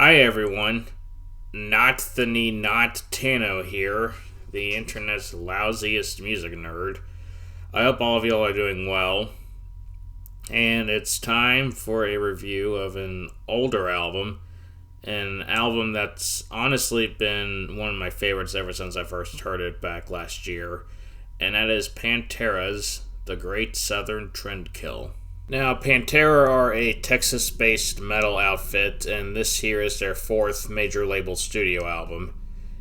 Hi everyone, not Tano here, the internet's lousiest music nerd. I hope all of y'all are doing well, and it's time for a review of an older album, an album that's honestly been one of my favorites ever since I first heard it back last year, and that is Pantera's The Great Southern Trendkill. Now, Pantera are a Texas-based metal outfit, and this here is their fourth major label studio album.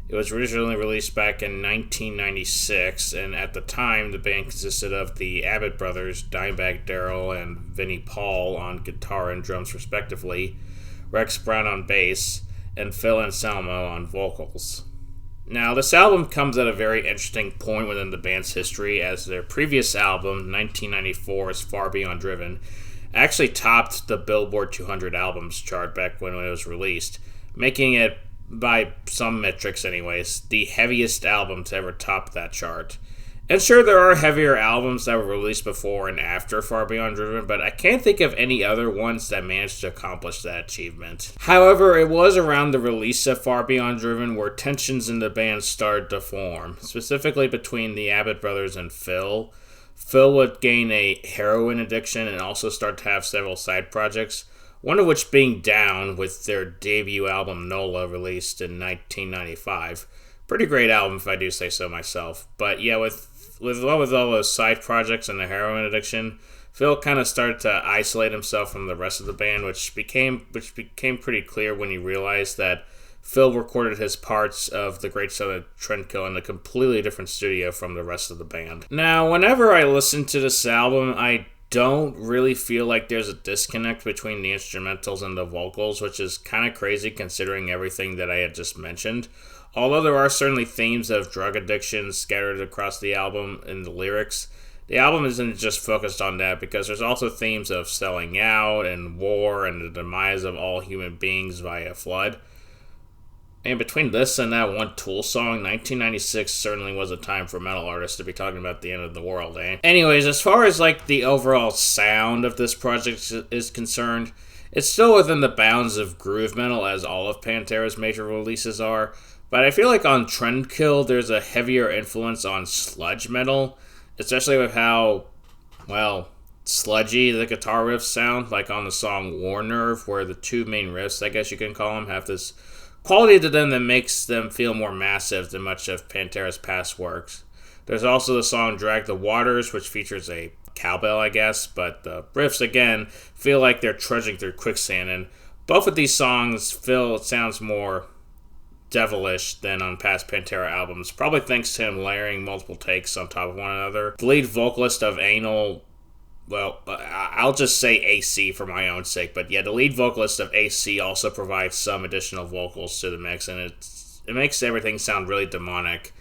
It was originally released back in 1996, and at the time, the band consisted of the Abbott brothers, Dimebag Darrell and Vinnie Paul on guitar and drums respectively, Rex Brown on bass, and Phil Anselmo on vocals. Now, this album comes at a very interesting point within the band's history, as their previous album, 1994's Far Beyond Driven, actually topped the Billboard 200 albums chart back when it was released, making it, by some metrics anyways, the heaviest album to ever top that chart. And sure, there are heavier albums that were released before and after Far Beyond Driven, but I can't think of any other ones that managed to accomplish that achievement. However, it was around the release of Far Beyond Driven where tensions in the band started to form, specifically between the Abbott brothers and Phil. Phil would gain a heroin addiction and also start to have several side projects, one of which being Down, with their debut album Nola released in 1995. Pretty great album if I do say so myself. But yeah, with all those side projects and the heroin addiction, Phil kind of started to isolate himself from the rest of the band, which became pretty clear when he realized that Phil recorded his parts of The Great Southern Trendkill in a completely different studio from the rest of the band. Now, whenever I listen to this album, I don't really feel like there's a disconnect between the instrumentals and the vocals, which is kind of crazy considering everything that I had just mentioned. Although there are certainly themes of drug addiction scattered across the album in the lyrics, the album isn't just focused on that, because there's also themes of selling out and war and the demise of all human beings via flood. And between this and that one Tool song, 1996 certainly was a time for metal artists to be talking about the end of the world, eh? Anyways, as far as the overall sound of this project is concerned, it's still within the bounds of groove metal, as all of Pantera's major releases are. But I feel like on Trendkill, there's a heavier influence on sludge metal, especially with how, sludgy the guitar riffs sound, like on the song War Nerve, where the two main riffs, I guess you can call them, have this quality to them that makes them feel more massive than much of Pantera's past works. There's also the song Drag the Waters, which features a cowbell, I guess, but the riffs, again, feel like they're trudging through quicksand, and both of these songs sounds more devilish than on past Pantera albums, probably thanks to him layering multiple takes on top of one another. The lead vocalist of Anal, I'll just say AC for my own sake, but yeah, the lead vocalist of AC also provides some additional vocals to the mix, and it makes everything sound really demonic.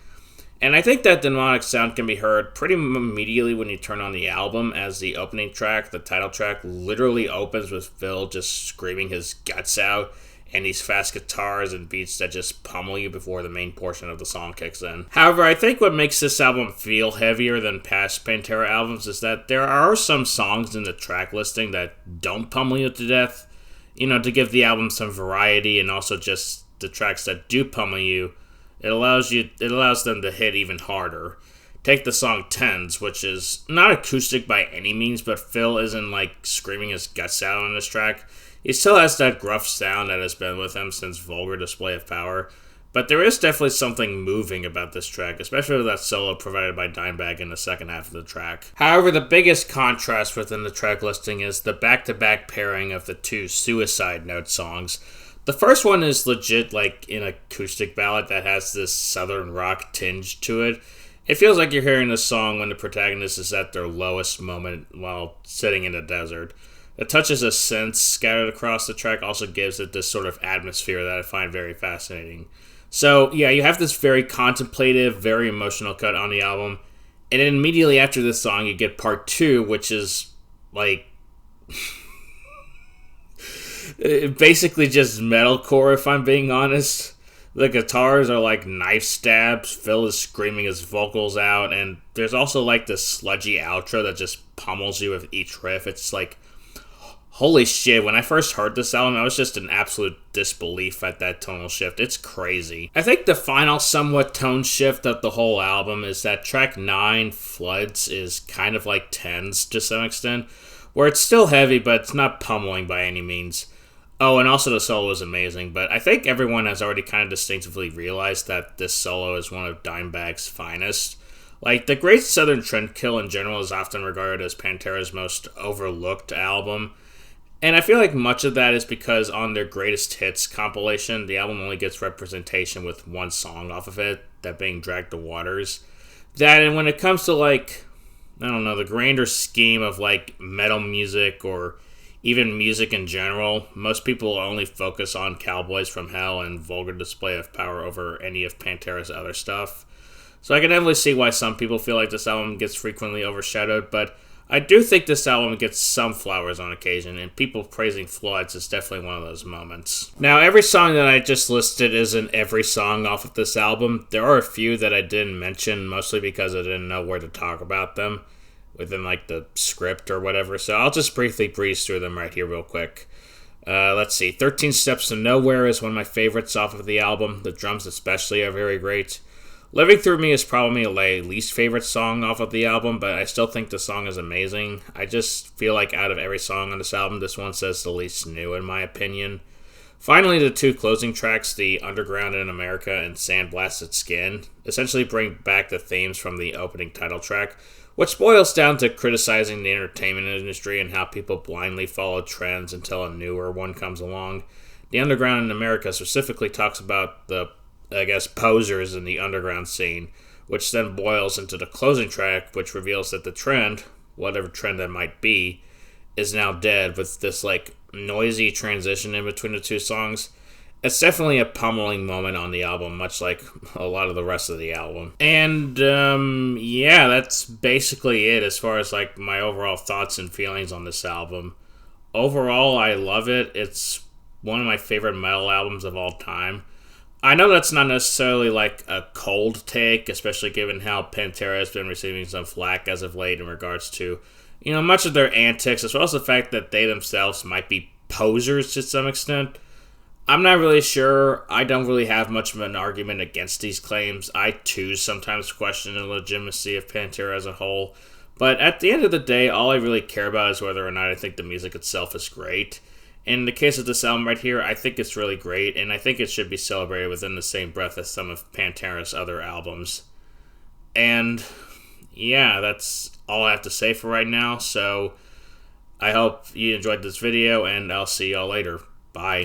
And I think that demonic sound can be heard pretty immediately when you turn on the album, as the opening track, the title track, literally opens with Phil just screaming his guts out, and these fast guitars and beats that just pummel you before the main portion of the song kicks in. However, I think what makes this album feel heavier than past Pantera albums is that there are some songs in the track listing that don't pummel you to death, to give the album some variety, and also just the tracks that do pummel you, it allows them to hit even harder. Take the song Tens, which is not acoustic by any means, but Phil isn't screaming his guts out on this track. He still has that gruff sound that has been with him since Vulgar Display of Power, but there is definitely something moving about this track, especially with that solo provided by Dimebag in the second half of the track. However, the biggest contrast within the track listing is the back-to-back pairing of the two Suicide Note songs. The first one is legit an acoustic ballad that has this southern rock tinge to it. It feels like you're hearing this song when the protagonist is at their lowest moment while sitting in the desert. The touches of synths scattered across the track also gives it this sort of atmosphere that I find very fascinating. So, yeah, you have this very contemplative, very emotional cut on the album, and then immediately after this song, you get part 2, which is, basically just metalcore, if I'm being honest. The guitars are like knife stabs, Phil is screaming his vocals out, and there's also this sludgy outro that just pummels you with each riff. It's Holy shit, when I first heard this album, I was just in absolute disbelief at that tonal shift. It's crazy. I think the final somewhat tone shift of the whole album is that track 9, Floods, is kind of like Tens to some extent, where it's still heavy, but it's not pummeling by any means. Oh, and also the solo is amazing, but I think everyone has already kind of distinctively realized that this solo is one of Dimebag's finest. Like, the Great Southern Trendkill in general is often regarded as Pantera's most overlooked album, and I feel like much of that is because on their greatest hits compilation, the album only gets representation with one song off of it, that being Drag the Waters. That, and when it comes to, like, I don't know, the grander scheme of, like, metal music or even music in general, most people only focus on Cowboys from Hell and Vulgar Display of Power over any of Pantera's other stuff. So I can definitely see why some people feel like this album gets frequently overshadowed, but I do think this album gets some flowers on occasion, and people praising Floods is definitely one of those moments. Now, every song that I just listed isn't every song off of this album. There are a few that I didn't mention, mostly because I didn't know where to talk about them within, like, the script or whatever, so I'll just briefly breeze through them right here real quick. Let's see. 13 Steps to Nowhere is one of my favorites off of the album. The drums especially are very great. Living Through Me is probably my least favorite song off of the album, but I still think the song is amazing. I just feel like out of every song on this album, this one says the least new in my opinion. Finally, the two closing tracks, The Underground in America and Sandblasted Skin, essentially bring back the themes from the opening title track, which boils down to criticizing the entertainment industry and how people blindly follow trends until a newer one comes along. The Underground in America specifically talks about the posers in the underground scene, which then boils into the closing track, which reveals that the trend, whatever trend that might be, is now dead, with this, like, noisy transition in between the two songs. It's definitely a pummeling moment on the album, much like a lot of the rest of the album. And, yeah, that's basically it as far as, like, my overall thoughts and feelings on this album. Overall, I love it. It's one of my favorite metal albums of all time. I know that's not necessarily like a cold take, especially given how Pantera has been receiving some flack as of late in regards to, you know, much of their antics, as well as the fact that they themselves might be posers to some extent. I'm not really sure. I don't really have much of an argument against these claims. I, too, sometimes question the legitimacy of Pantera as a whole. But at the end of the day, all I really care about is whether or not I think the music itself is great. In the case of this album right here, I think it's really great, and I think it should be celebrated within the same breath as some of Pantera's other albums. And, yeah, that's all I have to say for right now, so I hope you enjoyed this video, and I'll see y'all later. Bye.